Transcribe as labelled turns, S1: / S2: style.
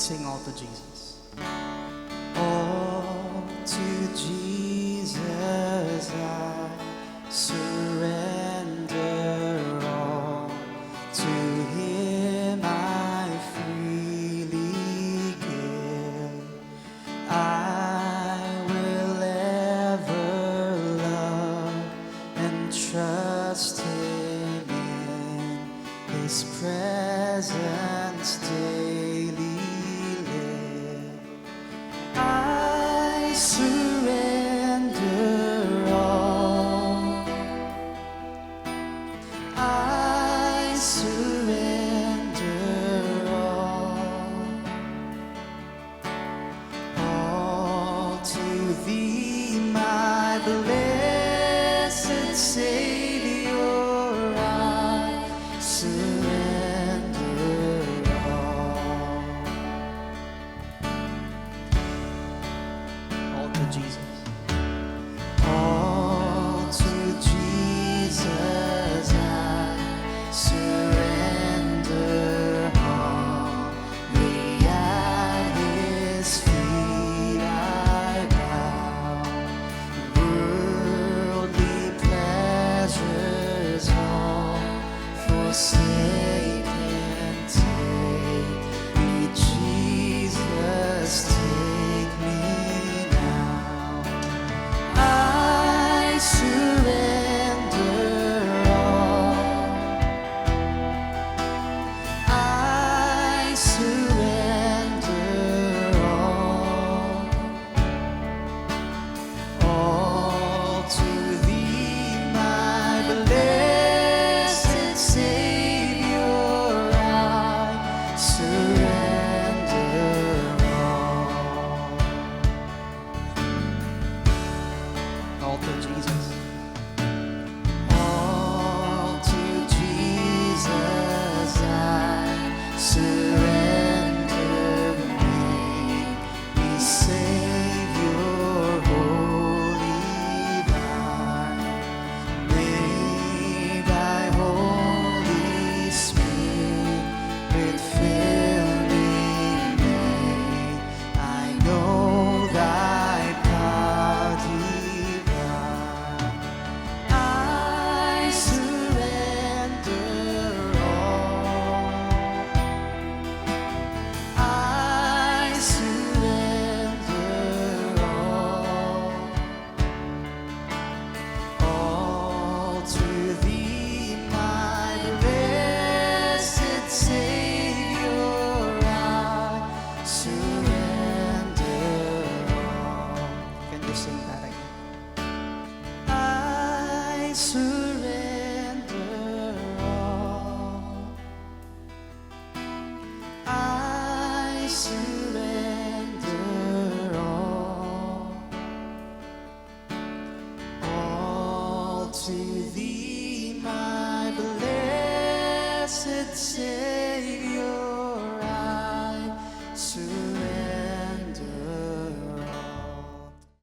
S1: sing all to Jesus.
S2: All to Jesus I surrender all. To Him I freely give. I will ever love and trust Him in His presence daily live. I surrender all. I surrender all to Thee, my blessed Savior. I surrender
S1: All to Jesus.
S2: all to Jesus I surrender all. Lay at His feet I bow. Worldly pleasures all forsake and take me, Jesus, take me now. I surrender all. I surrender all to Thee, my blessed Savior. I surrender
S1: All to Jesus.
S2: all to Jesus I surrender. Make me Savior, holy vine. May Thy Holy Spirit fill me. May I know Thy power divine. I surrender all. I surrender all to Thee, my blessed Savior. I surrender all.
S1: Can you sing that again?
S2: I surrender all. I surrender all to Thee, my blessed Savior.